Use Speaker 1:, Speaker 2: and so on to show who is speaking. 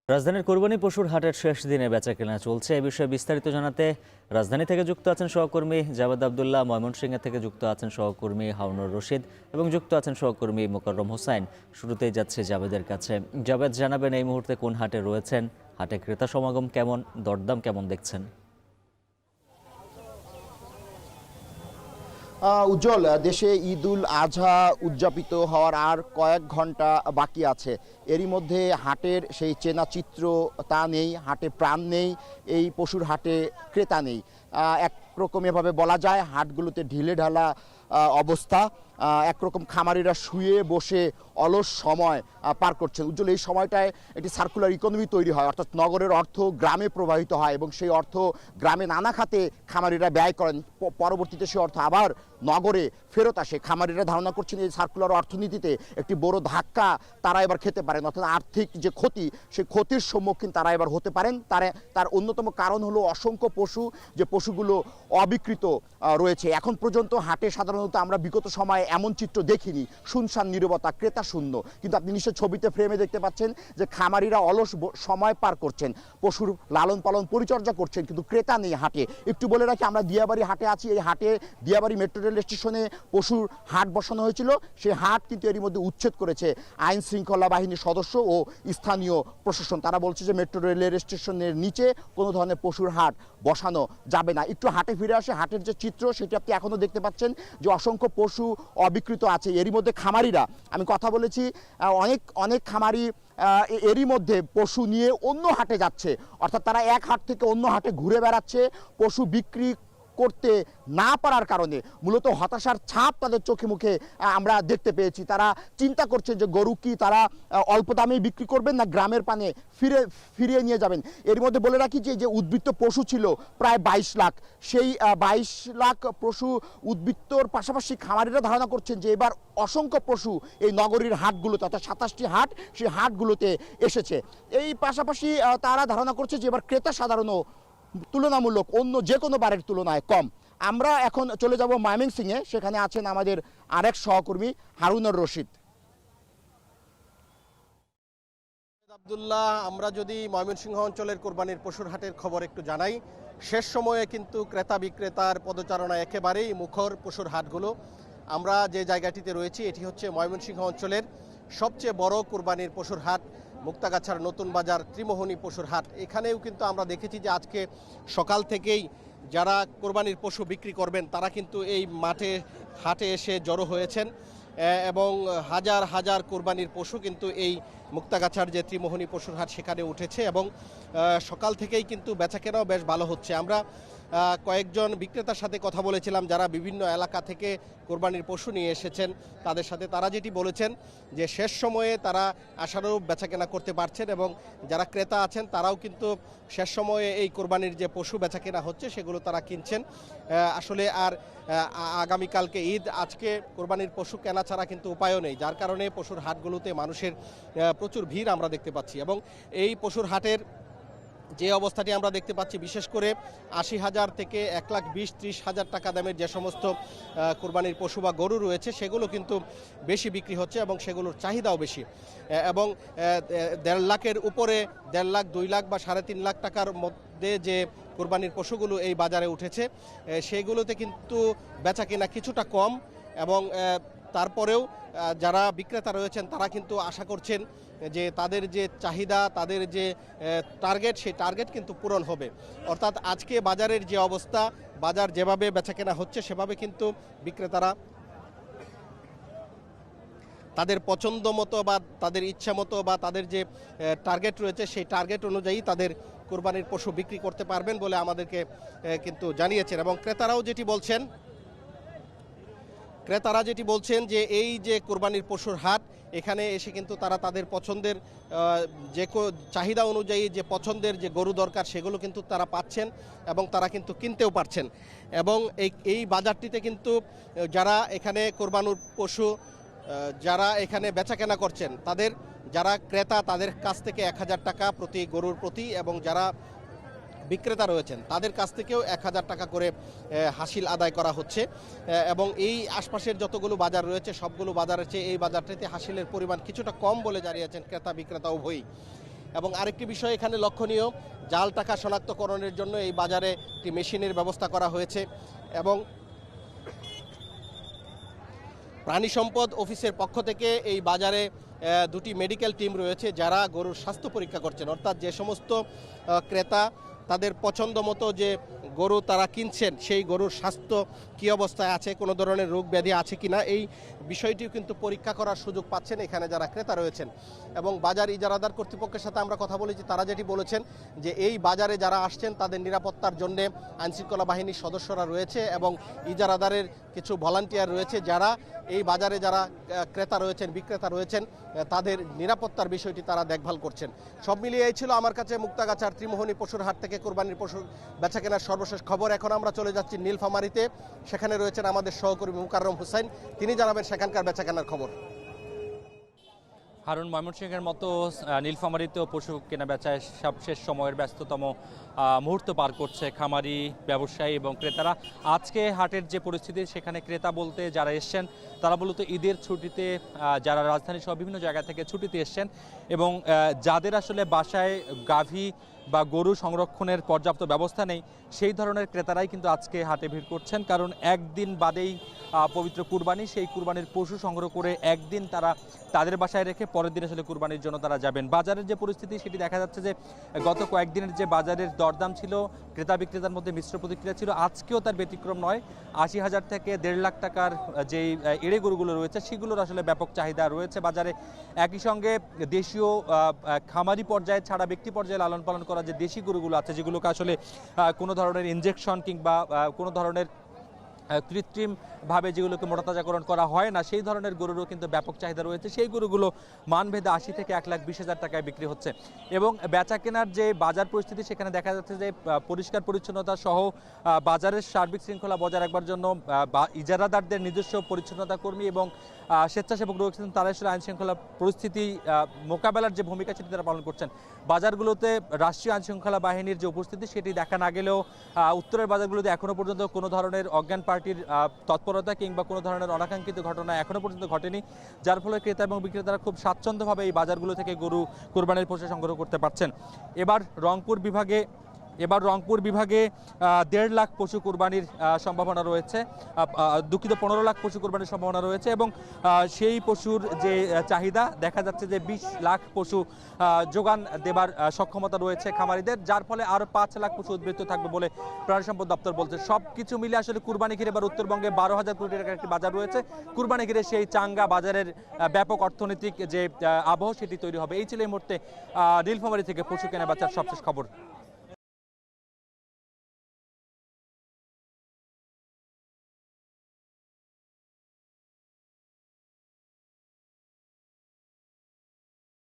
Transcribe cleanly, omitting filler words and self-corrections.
Speaker 1: রাজধানীর কোরবানি পশুর হাটের শেষ দিনে বেচাকেনা চলছে। এ বিষয়ে বিস্তারিত জানাতে রাজধানী থেকে যুক্ত আছেন সহকর্মী জাবেদ আবদুল্লাহ, ময়মনসিংহ থেকে যুক্ত আছেন সহকর্মী হারুনুর রশিদ এবং যুক্ত আছেন সহকর্মী মোকাররম হোসাইন। শুরুতেই যাচ্ছে জাবেদের কাছে। জাবেদ, জানাবেন এই মুহূর্তে কোন হাটে রয়েছেন, হাটে ক্রেতা সমাগম কেমন, দরদাম কেমন দেখছেন?
Speaker 2: উজ্জ্বল, দেশে ঈদুল আজহা উদযাপিত হওয়ার আর কয়েক ঘন্টা বাকি আছে। এরই মধ্যে হাটের সেই চেনা চিত্র তা নেই, হাটে প্রাণ নেই, এই পশুর হাটে ক্রেতা নেই। একরকম এভাবে বলা যায় হাটগুলোতে ঢিলে ঢালা অবস্থা। একরকম খামারিরা শুয়ে বসে অলস সময় পার করছেন। উজ্জ্বল, এই সময়টায় একটি সার্কুলার ইকোনমি তৈরি হয়, অর্থাৎ নগরের অর্থ গ্রামে প্রবাহিত হয় এবং সেই অর্থ গ্রামে নানা খাতে খামারিরা ব্যয় করেন। পরবর্তীতে সেই অর্থ আবার নগরে ফেরত আসে। খামারিরা ধারণা করছেন এই সার্কুলার অর্থনীতিতে একটি বড় ধাক্কা তারা এবার খেতে পারেন, অর্থাৎ আর্থিক যে ক্ষতি, সেই ক্ষতির সম্মুখীন তারা এবার হতে পারেন। তার অন্যতম কারণ হলো অসংখ্য পশু, যে পশুগুলো অবিকৃত রয়েছে। এখন পর্যন্ত হাটে সাধারণত আমরা বিগত সময়ে এমন চিত্র দেখিনি, শুনশান নীরবতা, ক্রেতা শূন্য। কিন্তু আপনি নিশ্চয় ছবিতে ফ্রেমে দেখতে পাচ্ছেন যে খামারিরা অলস সময় পার করছেন, পশুর লালন পালন পরিচর্যা করছেন, কিন্তু ক্রেতা নেই হাটে। একটু বলে রাখি, আমরা দিয়াবাড়ি হাটে আছি। এই হাটে দিয়াবাড়ি মেট্রো রেল স্টেশনে পশুর হাট বসানো হয়েছিল। সেই হাট কিন্তু এরই মধ্যে উচ্ছেদ করেছে আইন শৃঙ্খলা বাহিনীর সদস্য ও স্থানীয় প্রশাসন। তারা বলছে যে মেট্রো রেলের স্টেশনের নিচে কোনো ধরনের পশুর হাট বসানো যাবে না। একটু হাটে ফিরে আসে, হাটের যে চিত্র সেটি আপনি এখনো দেখতে পাচ্ছেন যে অসংখ্য পশু অবিকৃত আছে। এরই মধ্যে খামারিরা, আমি কথা বলেছি অনেক খামারি এরই মধ্যে পশু নিয়ে অন্য হাটে যাচ্ছে, অর্থাৎ তারা এক হাট থেকে অন্য হাটে ঘুরে বেড়াচ্ছে। পশু বিক্রি করতে না পারার কারণে মূলত হতাশার ছাপ তাদের চোখে মুখে আমরা দেখতে পেয়েছি। তারা চিন্তা করছেন যে গরু কি তারা অল্প দামে বিক্রি করবেন না গ্রামের পানে ফিরিয়ে নিয়ে যাবেন। এর মধ্যে বলে রাখি যে উদ্বৃত্ত পশু ছিল প্রায় 22 লাখ। সেই 22 লাখ পশু উদ্বৃত্তর পাশাপাশি খামারিরা ধারণা করছেন যে এবার অসংখ্য পশু এই নগরীর হাটগুলোতে, অর্থাৎ 27টি হাট, সেই হাটগুলোতে এসেছে। এই পাশাপাশি তারা ধারণা করছে যে এবার ক্রেতা সাধারণ তুলনামূলক অন্য যে কোনো বারের তুলনায় কম। আমরা এখন চলে যাব ময়মনসিংহে, সেখানে আছেন আমাদের আরেক সহকর্মী হারুনুর রশিদ।
Speaker 3: আব্দুল্লাহ, আমরা যদি ময়মনসিংহ অঞ্চলের কোরবানির পশুর হাটের খবর একটু জানাই, শেষ সময়ে কিন্তু ক্রেতা বিক্রেতার পদচারণা একেবারেই মুখর পশুর হাটগুলো। আমরা যে জায়গাটিতে রয়েছি এটি হচ্ছে ময়মনসিংহ অঞ্চলের সবচেয়ে বড় কোরবানির পশুর হাট, মুক্তাগাছার নতুন বাজার ত্রিমোহনী পশুর হাট। এখানেও কিন্তু আমরা দেখেছি যে আজকে সকাল থেকেই যারা কোরবানির পশু বিক্রি করবেন তারা কিন্তু এই হাটে এসে জড়ো হয়েছেন এবং হাজার হাজার কোরবানির পশু কিন্তু এই মুক্তাগাছার যে ত্রিমোহনী পশুর হাট সেখানে উঠেছে এবং সকাল থেকেই কিন্তু বেচাকেনাও বেশ ভালো হচ্ছে। আমরা কয়েকজন বিক্রেতার সাথে কথা বলেছিলাম যারা বিভিন্ন এলাকা থেকে কোরবানির পশু নিয়ে এসেছেন, তাদের সাথে তারা যেটি বলেছেন যে শেষ সময়ে তারা আশানুরূপ বেচাকেনা করতে পারছেন এবং যারা ক্রেতা আছেন তারাও কিন্তু শেষ সময়ে এই কোরবানির যে পশু বেচাকেনা হচ্ছে সেগুলো তারা কিনছেন। আসলে আর আগামীকালকে ঈদ, আজকে কোরবানির পশু কেনা ছাড়া কিন্তু উপায়ও নেই, যার কারণে পশুর হাটগুলোতে মানুষের প্রচুর ভিড় আমরা দেখতে পাচ্ছি। এবং এই পশুর হাটের যে অবস্থাটি আমরা দেখতে পাচ্ছি, বিশেষ করে 80,000 থেকে 1,20,30,000 টাকা দামের যে সমস্ত কোরবানির পশু বা গরু রয়েছে সেগুলো কিন্তু বেশি বিক্রি হচ্ছে এবং সেগুলোর চাহিদাও বেশি। এবং 1.5 লাখের উপরে 1.5 লাখ, 2 লাখ বা 3.5 লাখ টাকার মধ্যে যে কোরবানির পশুগুলো এই বাজারে উঠেছে সেগুলোতে কিন্তু বেচা কেনা কিছুটা কম। এবং তারপরেও যারা বিক্রেতা রয়েছেন তারা কিন্তু আশা করছেন যে তাদের যে চাহিদা, তাদের যে টার্গেট, সেই টার্গেট কিন্তু পূরণ হবে। অর্থাৎ আজকে বাজারের যে অবস্থা, বাজার যেভাবে বেচাকেনা হচ্ছে সেভাবে কিন্তু বিক্রেতারা তাদের পছন্দ মতো বা তাদের ইচ্ছা মতো বা তাদের যে টার্গেট রয়েছে সেই টার্গেট অনুযায়ী তাদের কোরবানির পশু বিক্রি করতে পারবেন বলে আমাদেরকে কিন্তু জানিয়েছেন। এবং ক্রেতারা যেটি বলছেন যে এই যে কোরবানির পশুর হাট, এখানে এসে কিন্তু তারা তাদের পছন্দের যে চাহিদা অনুযায়ী যে পছন্দের যে গরু দরকার সেগুলো কিন্তু তারা পাচ্ছেন এবং তারা কিন্তু কিনতেও পারছেন। এবং এই বাজারটিতে কিন্তু যারা এখানে কোরবানির পশু যারা এখানে বেচাকেনা করছেন যারা ক্রেতা তাদের কাছ থেকে 1,000 টাকা প্রতি গরুর প্রতি, এবং যারা বিক্রেতা রয়েছেন তাদের কাছ থেকেও 1,000 টাকা করে হাসিল আদায় করা হচ্ছে। এবং এই আশপাশের যতগুলো বাজার রয়েছে সবগুলো বাজারের চেয়ে এই বাজারটিতে হাসিলের পরিমাণ কিছুটা কম বলে জানিয়েছেন ক্রেতা বিক্রেতা উভয়ই। এবং আরেকটি বিষয় এখানে লক্ষণীয়, জাল টাকা শনাক্তকরণের জন্য এই বাজারে একটি মেশিনের ব্যবস্থা করা হয়েছে এবং প্রাণী সম্পদ অফিসের পক্ষ থেকে এই বাজারে দুটি মেডিকেল টিম রয়েছে যারা গরুর স্বাস্থ্য পরীক্ষা করছেন, অর্থাৎ যে সমস্ত ক্রেতা তাদের পছন্দ মতো যে গরু তারা কিনছেন সেই গরুর স্বাস্থ্য কী অবস্থায় আছে, কোনো ধরনের রোগ ব্যাধি আছে কিনা, এই বিষয়টিও কিন্তু পরীক্ষা করার সুযোগ পাচ্ছেন এখানে যারা ক্রেতা রয়েছেন। এবং বাজার ইজারাদার কর্তৃপক্ষের সাথে আমরা কথা বলেছি, তারা যেটি বলেছেন যে এই বাজারে যারা আসছেন তাদের নিরাপত্তার জন্য আইনশৃঙ্খলা বাহিনীর সদস্যরা রয়েছে এবং ইজারাদারের কিছু ভলান্টিয়ার রয়েছে যারা এই বাজারে যারা ক্রেতা রয়েছেন বিক্রেতা রয়েছেন তাদের নিরাপত্তার বিষয়টি তারা দেখভাল করছেন। সব মিলিয়ে এই ছিল আমার কাছে মুক্তাগাছার ত্রিমোহনী পশুর হাট থেকে কোরবানির পশুর বেচাকেনার সর্বশেষ খবর। এখন আমরা চলে যাচ্ছি নীলফামারীতে, সেখানে রয়েছেন আমাদের সহকর্মী মুকাররম হোসেন, তিনি জানাবেন সেখানকার বেচাকেনার খবর।
Speaker 4: হারুন, ময়মনসিংহের মতো নীলফামারীতেও পশু কেনা বেচায় সবশেষ সময়ের ব্যস্ততম মুহূর্ত পার করছে খামারি, ব্যবসায়ী এবং ক্রেতারা। আজকে হাটের যে পরিস্থিতি, সেখানে ক্রেতা বলতে যারা এসছেন তারা মূলত ঈদের ছুটিতে, যারা রাজধানী সহ বিভিন্ন জায়গা থেকে ছুটিতে এসছেন এবং যাদের আসলে বাসায় গাভী বা গরু সংরক্ষণের পর্যাপ্ত ব্যবস্থা নেই, সেই ধরনের ক্রেতারাই কিন্তু আজকে হাটে ভিড় করছেন। কারণ একদিন বাদেই পবিত্র কুরবানি, সেই কুরবানির পশু সংগ্রহ করে একদিন তারা তাদের বাসায় রেখে পরের দিন আসলে কুরবানির জন্য তারা যাবেন। বাজারের যে পরিস্থিতি সেটি দেখা যাচ্ছে যে গত কয়েকদিনের যে বাজারের দরদাম ছিল, ক্রেতা বিক্রেতার মধ্যে মিশ্র প্রতিক্রিয়া ছিল, আজকেও তার ব্যতিক্রম নয়। ৮০,০০০ থেকে ১.৫ লাখ টাকার যেই এড়ে গরুগুলো রয়েছে সেগুলোর আসলে ব্যাপক চাহিদা রয়েছে বাজারে। একই সঙ্গে দেশীয় খামারি পর্যায়ে ছাড়া ব্যক্তি পর্যায়ে লালন পালন করা যে দেশি গরুগুলো আছে, যেগুলোকে আসলে কোনো ধরনের ইনজেকশন কিংবা কোনো ধরনের কৃত্রিমভাবে যেগুলোকে মোটাতাজাকরণ করা হয় না, সেই ধরনের গরুরও কিন্তু ব্যাপক চাহিদা রয়েছে। সেই গরুগুলো মানভেদে ৮০ থেকে ১,২০,০০০ টাকায় বিক্রি হচ্ছে। এবং বেচা কেনার যে বাজার পরিস্থিতি, সেখানে দেখা যাচ্ছে যে পরিষ্কার পরিচ্ছন্নতা সহ বাজারের সার্বিক শৃঙ্খলা বজায় রাখবার জন্য ইজারাদারদের নিজস্ব পরিচ্ছন্নতা কর্মী এবং স্বেচ্ছাসেবক রয়েছেন, তারা আসলে আইন শৃঙ্খলা পরিস্থিতি মোকাবেলার যে ভূমিকা সেটি তারা পালন করছেন। বাজারগুলোতে রাষ্ট্রীয় আইন শৃঙ্খলা বাহিনীর যে উপস্থিতি সেটি দেখা না গেলেও উত্তরের বাজারগুলোতে এখনও পর্যন্ত কোনো ধরনের অজ্ঞান পার্টির তৎপরতা কিংবা কোনো ধরনের অনাকাঙ্ক্ষিত ঘটনা এখনও পর্যন্ত ঘটেনি, যার ফলে ক্রেতা এবং বিক্রেতারা খুব স্বাচ্ছন্দ্যভাবে এই বাজারগুলো থেকে গরু কোরবানির পশু সংগ্রহ করতে পারছেন। এবার রংপুর বিভাগে ১.৫ লাখ পশু কোরবানির সম্ভাবনা রয়েছে, ১৫ লাখ পশু কোরবানির সম্ভাবনা রয়েছে এবং সেই পশুর যে চাহিদা দেখা যাচ্ছে যে ২০ লাখ পশু যোগান দেবার সক্ষমতা রয়েছে খামারিদের, যার ফলে আরও ৫ লাখ পশু উদ্বৃত্ত থাকবে বলে প্রাণী সম্পদ দপ্তর বলছে। সব কিছু মিলে আসলে কুরবানি ঘিরে এবার উত্তরবঙ্গে ১২,০০০ কোটি টাকার একটি বাজার রয়েছে। কুরবানি ঘিরে সেই চাঙ্গা বাজারের ব্যাপক অর্থনৈতিক যে আবহ সেটি তৈরি হবে। এই ছিল এই মুহূর্তে নীলফামারী থেকে পশু কেনা বেচার সবশেষ খবর।